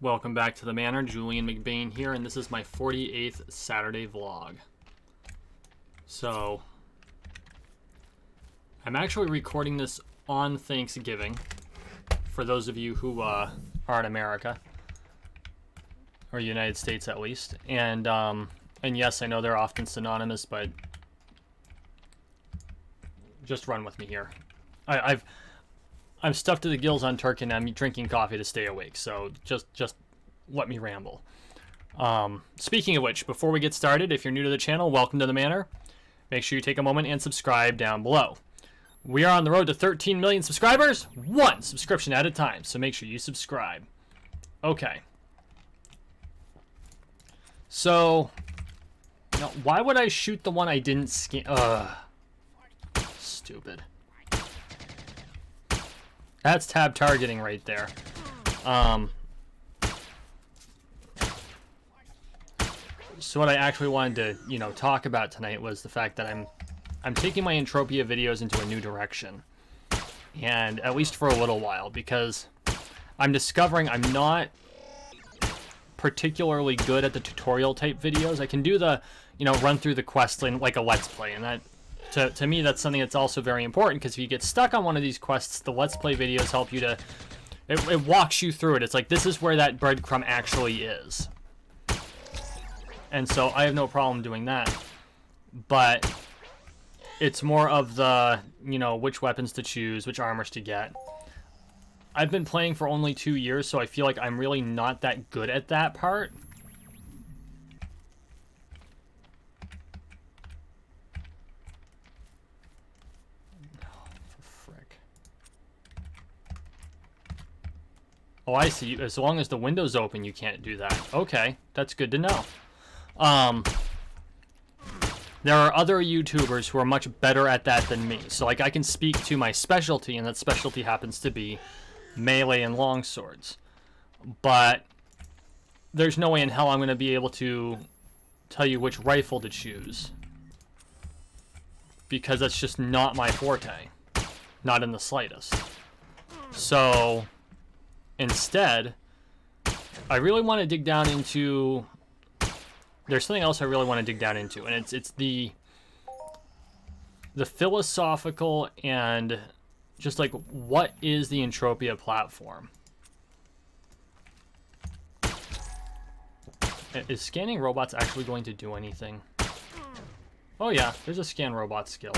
Welcome back to the Manor. Julian McBain here, and this is my 48th Saturday vlog. So, I'm actually recording this on Thanksgiving, for those of you who are in America, or United States at least. And yes, I know they're often synonymous, but just run with me here. I'm stuffed to the gills on turkey and I'm drinking coffee to stay awake, so just let me ramble. Speaking of which, before we get started, if you're new to the channel, welcome to the Manor. Make sure you take a moment and subscribe down below. We are on the road to 13 million subscribers, one subscription at a time, so make sure you subscribe. Okay. So, now, why would I shoot the one I didn't scan? Stupid. That's tab targeting right there. So what I actually wanted to, talk about tonight was the fact that I'm taking my Entropia videos into a new direction. And at least for a little while, because I'm discovering I'm not particularly good at the tutorial type videos. I can do the, run through the quest line like a Let's Play, and that to me, that's something that's also very important, because if you get stuck on one of these quests, the Let's Play videos help you to... It walks you through it. It's like, this is where that breadcrumb actually is. And so I have no problem doing that. But it's more of the, which weapons to choose, which armors to get. I've been playing for only 2 years, so I feel like I'm really not that good at that part. Oh, I see. As long as the window's open, you can't do that. Okay, that's good to know. There are other YouTubers who are much better at that than me. So, like, I can speak to my specialty, and that specialty happens to be melee and longswords. But there's no way in hell I'm going to be able to tell you which rifle to choose, because that's just not my forte. Not in the slightest. So... instead, I really want to dig down into... There's something else I really want to dig down into, and it's the philosophical and just like, what is the Entropia platform? Is scanning robots actually going to do anything? Oh yeah, there's a scan robot skill.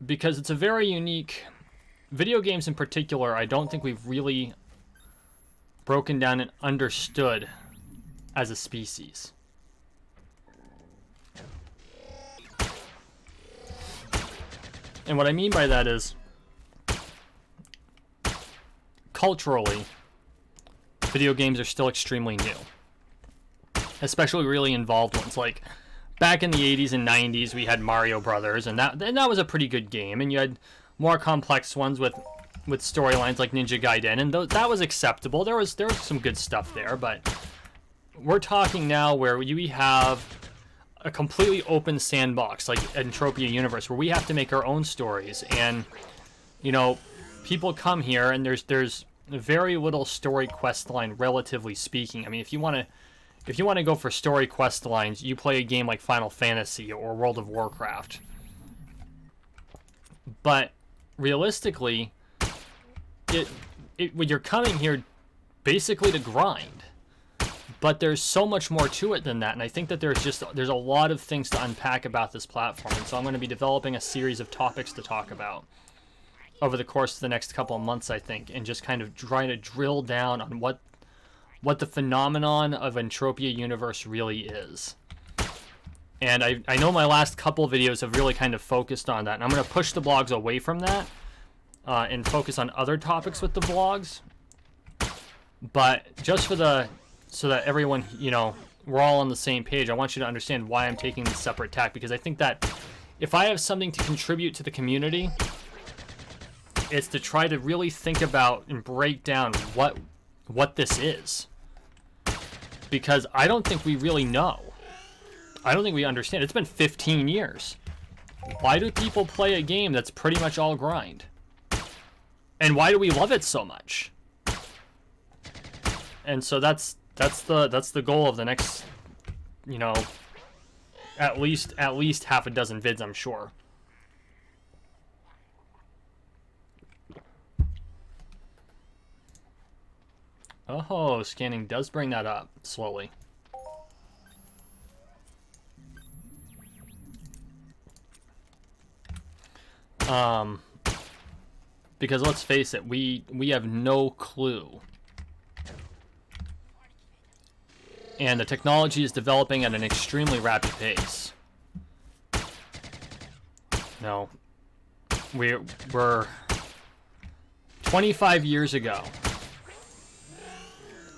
Because it's a very unique... Video games in particular, I don't think we've really broken down and understood as a species. And what I mean by that is, culturally, video games are still extremely new. Especially really involved ones. Like, back in the 80s and 90s, we had Mario Brothers, and that was a pretty good game, and you had more complex ones with storylines like Ninja Gaiden, and that was acceptable. There was some good stuff there, but we're talking now where we have a completely open sandbox like Entropia Universe, where we have to make our own stories, and people come here and there's very little story quest line, relatively speaking. I mean, if you want to go for story quest lines, you play a game like Final Fantasy or World of Warcraft. But realistically, when you're coming here basically to grind, but there's so much more to it than that, and I think that there's a lot of things to unpack about this platform, and so I'm going to be developing a series of topics to talk about over the course of the next couple of months, I think, and just kind of trying to drill down on what the phenomenon of Entropia Universe really is. And I know my last couple videos have really kind of focused on that, and I'm going to push the vlogs away from that and focus on other topics with the vlogs. But just so that everyone, we're all on the same page, I want you to understand why I'm taking this separate tack, because I think that if I have something to contribute to the community, it's to try to really think about and break down what this is. Because I don't think we really know. I don't think we understand. It's been 15 years. Why do people play a game that's pretty much all grind? And why do we love it so much? And so that's the goal of the next, you know, at least half a dozen vids, I'm sure. Oh, scanning does bring that up slowly. Because let's face it, we have no clue. And the technology is developing at an extremely rapid pace. No, we're 25 years ago.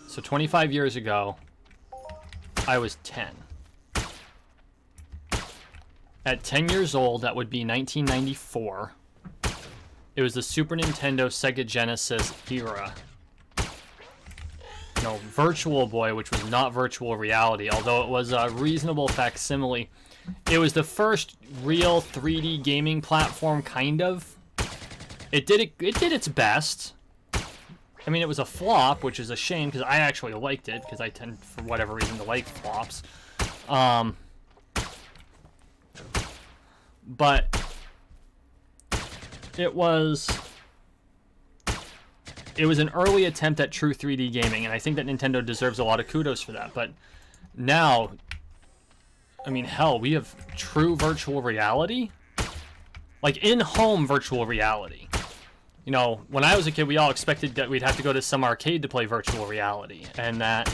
So 25 years ago, I was 10. At 10 years old, that would be 1994. It was the Super Nintendo, Sega Genesis era. No, Virtual Boy, which was not virtual reality, although it was a reasonable facsimile. It was the first real 3D gaming platform, kind of. It did its best. I mean, it was a flop, which is a shame, because I actually liked it, because I tend, for whatever reason, to like flops. But it was an early attempt at true 3D gaming, and I think that Nintendo deserves a lot of kudos for that. But now, I mean, hell, we have true virtual reality? Like, in-home virtual reality. You know, when I was a kid, we all expected that we'd have to go to some arcade to play virtual reality, and that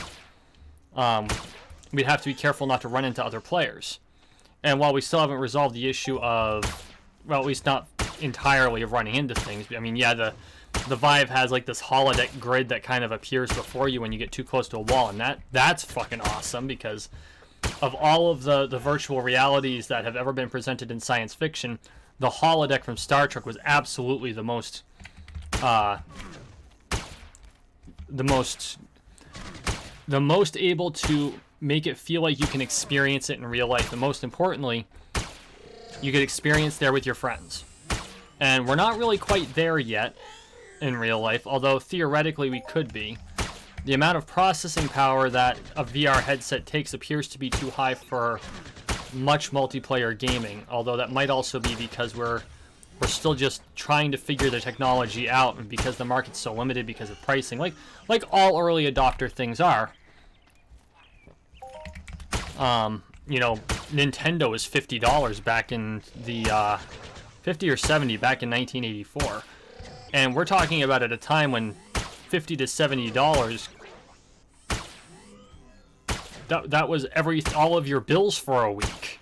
we'd have to be careful not to run into other players. And while we still haven't resolved the issue of, well, at least not entirely of running into things, I mean, yeah, the Vive has like this holodeck grid that kind of appears before you when you get too close to a wall, and that's fucking awesome, because of all of the virtual realities that have ever been presented in science fiction, the holodeck from Star Trek was absolutely the most able to make it feel like you can experience it in real life, and most importantly, you could experience there with your friends. And we're not really quite there yet in real life, although theoretically we could be. The amount of processing power that a VR headset takes appears to be too high for much multiplayer gaming, although that might also be because we're still just trying to figure the technology out, and because the market's so limited because of pricing, like all early adopter things are. You know, Nintendo was $50 back in the 50 or 70 back in 1984, and we're talking about at a time when $50 to $70 that was all of your bills for a week,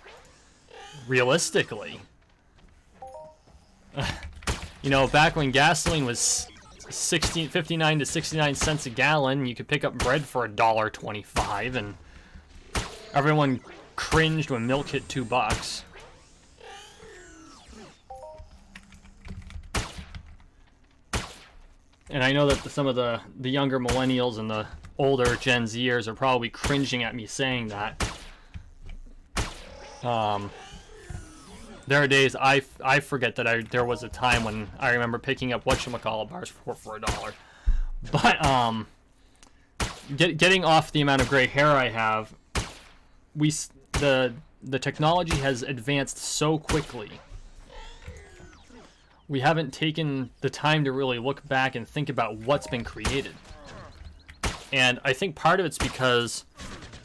realistically. You know, back when gasoline was 59 to 69 cents a gallon, you could pick up bread for $1.25, and everyone cringed when milk hit $2. And I know that some of the younger millennials and the older Gen Zers are probably cringing at me saying that. There are days I forget that there was a time when I remember picking up whatchamacallit bars for $1. But getting off the amount of gray hair I have, the technology has advanced so quickly. We haven't taken the time to really look back and think about what's been created. And I think part of it's because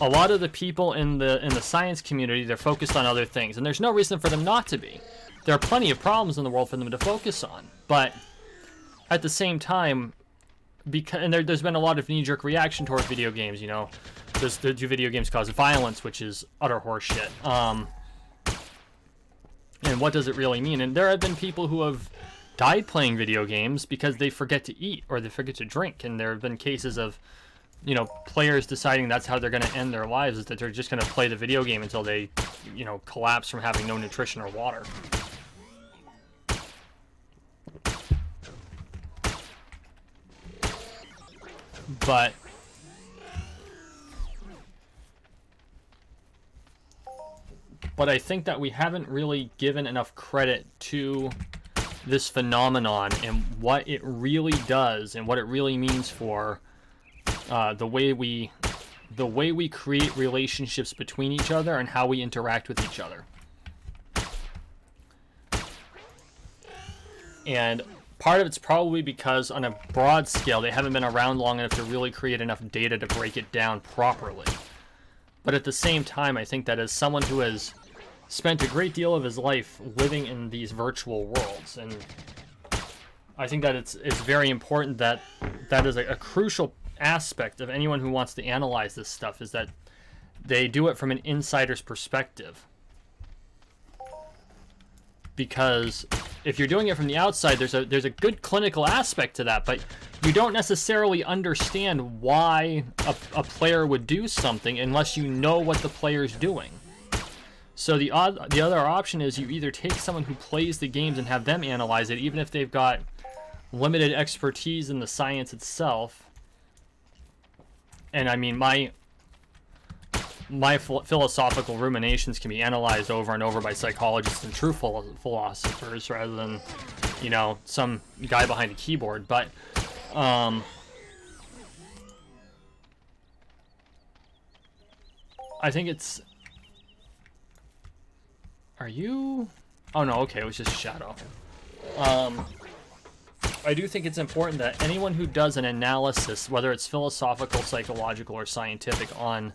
a lot of the people in the science community, they're focused on other things, and there's no reason for them not to be. There are plenty of problems in the world for them to focus on, but at the same time, there's been a lot of knee-jerk reaction toward video games. You know, do video games cause violence, which is utter horseshit. And what does it really mean? And there have been people who have died playing video games because they forget to eat or they forget to drink. And there have been cases of, you know, players deciding that's how they're going to end their lives, is that they're just going to play the video game until they, you know, collapse from having no nutrition or water. But I think that we haven't really given enough credit to this phenomenon and what it really does and what it really means for the way we create relationships between each other and how we interact with each other. And part of it's probably because on a broad scale they haven't been around long enough to really create enough data to break it down properly. But at the same time, I think that as someone who has spent a great deal of his life living in these virtual worlds, and I think that it's very important that that is a crucial aspect of anyone who wants to analyze this stuff, is that they do it from an insider's perspective. Because if you're doing it from the outside, there's a good clinical aspect to that, but you don't necessarily understand why a player would do something unless you know what the player's doing. So the other option is you either take someone who plays the games and have them analyze it, even if they've got limited expertise in the science itself. And I mean, my philosophical ruminations can be analyzed over and over by psychologists and true philosophers rather than, you know, some guy behind a keyboard. But I think it's... Are you... Oh no, okay, it was just Shadow. I do think it's important that anyone who does an analysis, whether it's philosophical, psychological, or scientific, on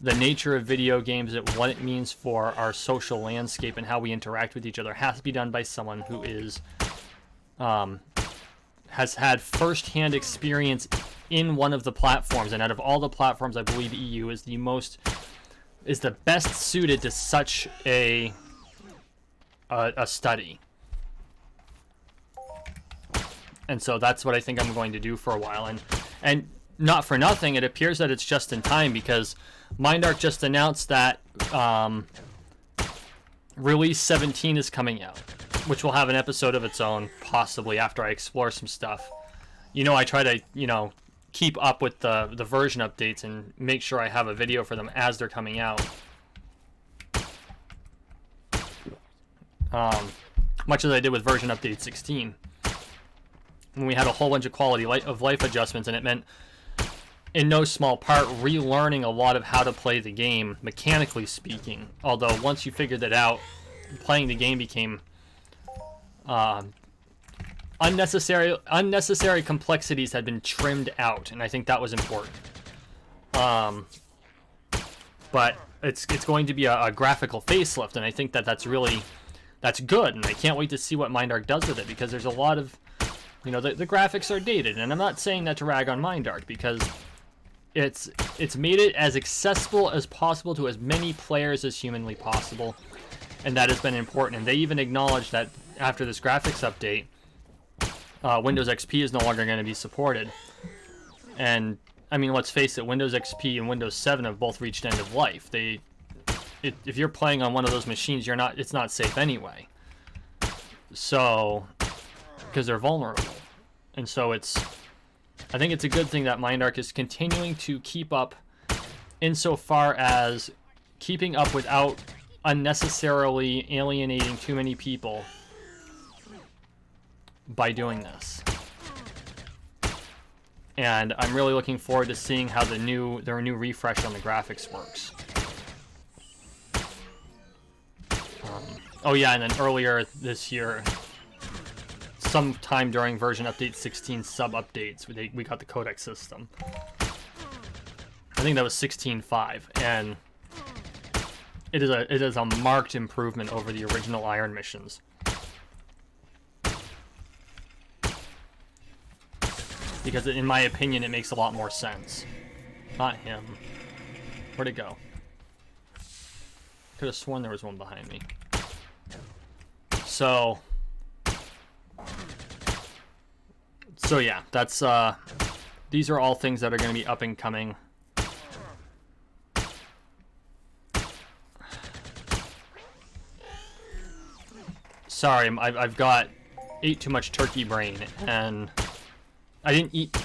the nature of video games and what it means for our social landscape and how we interact with each other, has to be done by someone who is has had first-hand experience in one of the platforms. And out of all the platforms, I believe EU is the best suited to such a study. And so that's what I think I'm going to do for a while. And not for nothing, it appears that it's just in time, because MindArc just announced that Release 17 is coming out, which will have an episode of its own, possibly, after I explore some stuff. You know, I try to, you know, keep up with the version updates and make sure I have a video for them as they're coming out. Much as I did with version update 16. When we had a whole bunch of quality of life adjustments, and it meant, in no small part, relearning a lot of how to play the game, mechanically speaking. Although once you figured that out, playing the game became unnecessary complexities had been trimmed out, and I think that was important. But it's going to be a graphical facelift, and I think that's good, and I can't wait to see what MindArc does with it, because there's a lot of, you know, the graphics are dated, and I'm not saying that to rag on MindArc, because it's made it as accessible as possible to as many players as humanly possible, and that has been important. And they even acknowledged that after this graphics update, Windows XP is no longer going to be supported. And I mean, let's face it, Windows XP and Windows 7 have both reached end of life. If you're playing on one of those machines, it's not safe anyway. So, because they're vulnerable. And so I think it's a good thing that MindArc is continuing to keep up, insofar as keeping up without unnecessarily alienating too many people by doing this. And I'm really looking forward to seeing how their new refresh on the graphics works. Oh yeah, and then earlier this year, sometime during version update 16 sub-updates, we got the codec system. I think that was 16.5, and it is a marked improvement over the original Iron missions. Because in my opinion, it makes a lot more sense. Not him. Where'd it go? Could have sworn there was one behind me. So yeah, that's these are all things that are going to be up and coming. Sorry, I've ate too much turkey brain, and I didn't eat.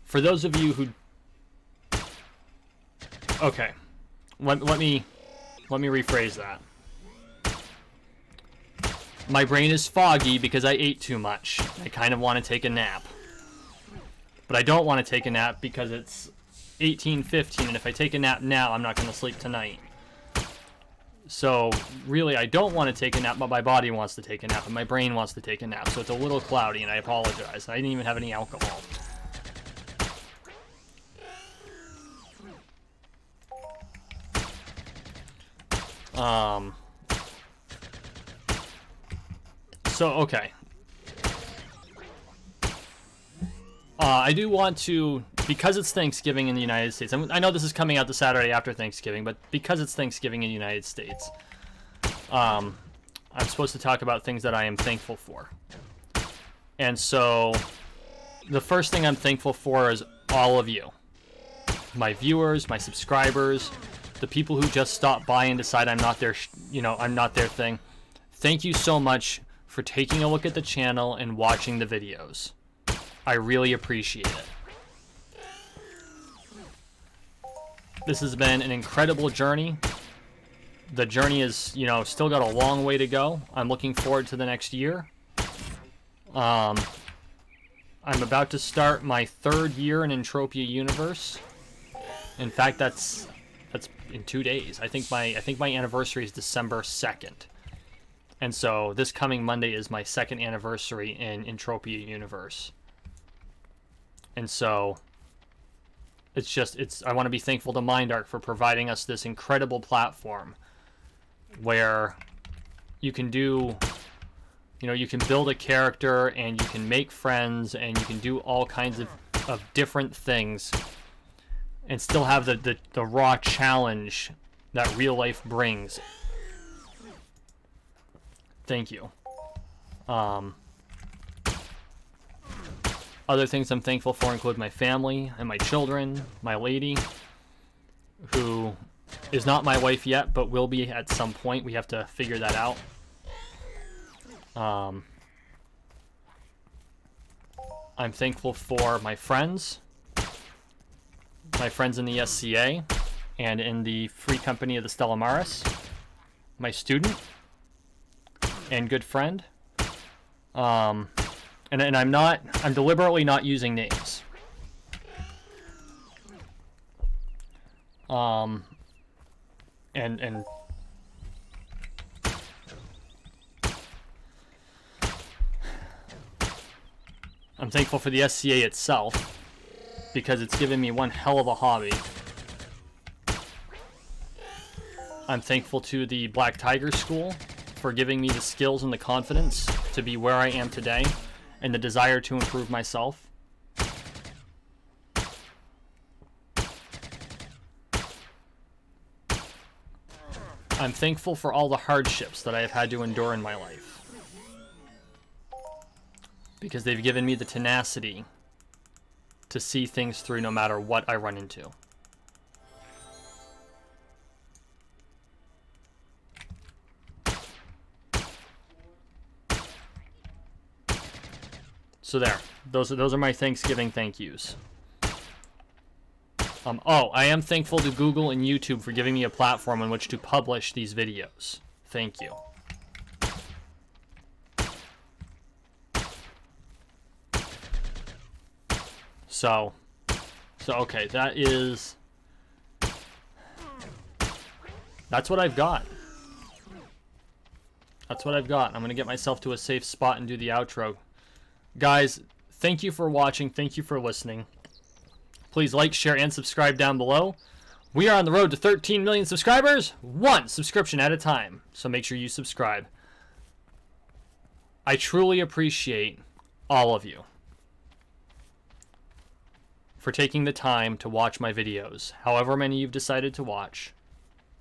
For those of you who, okay, let me rephrase that. My brain is foggy because I ate too much. I kind of want to take a nap. But I don't want to take a nap because it's 18:15, and if I take a nap now, I'm not going to sleep tonight. So, really, I don't want to take a nap, but my body wants to take a nap, and my brain wants to take a nap. So it's a little cloudy, and I apologize. I didn't even have any alcohol. So, okay. I do want to, because it's Thanksgiving in the United States, I know this is coming out the Saturday after Thanksgiving, but because it's Thanksgiving in the United States, I'm supposed to talk about things that I am thankful for. And so, the first thing I'm thankful for is all of you. My viewers, my subscribers, the people who just stop by and decide I'm not their, I'm not their thing. Thank you so much for taking a look at the channel and watching the videos. I really appreciate it. This has been an incredible journey. The journey is, still got a long way to go. I'm looking forward to the next year. I'm about to start my 3rd year in Entropia Universe. In fact, that's in 2 days. I think my anniversary is December 2nd. And so this coming Monday is my 2nd anniversary in Entropia Universe. And so I want to be thankful to MindArc for providing us this incredible platform where you can do, you can build a character and you can make friends and you can do all kinds of different things and still have the raw challenge that real life brings. Thank you. Other things I'm thankful for include my family and my children, my lady, who is not my wife yet, but will be at some point. We have to figure that out. I'm thankful for my friends in the SCA and in the free company of the Stella Maris, my student and good friend. And I'm deliberately not using names. And I'm thankful for the SCA itself because it's given me one hell of a hobby. I'm thankful to the Black Tiger School for giving me the skills and the confidence to be where I am today and the desire to improve myself. I'm thankful for all the hardships that I have had to endure in my life because they've given me the tenacity to see things through no matter what I run into. So there, those are my Thanksgiving thank yous. I am thankful to Google and YouTube for giving me a platform on which to publish these videos. Thank you. So okay, that's what I've got. That's what I've got. I'm gonna get myself to a safe spot and do the outro. Guys, thank you for watching. Thank you for listening. Please like, share, and subscribe down below. We are on the road to 13 million subscribers, one subscription at a time. So make sure you subscribe. I truly appreciate all of you for taking the time to watch my videos. However many you've decided to watch.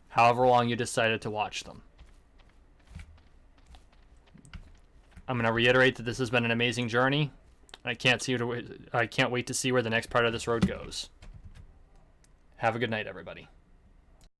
However long you decided to watch them. I'm going to reiterate that this has been an amazing journey. I can't wait to see where the next part of this road goes. Have a good night, everybody.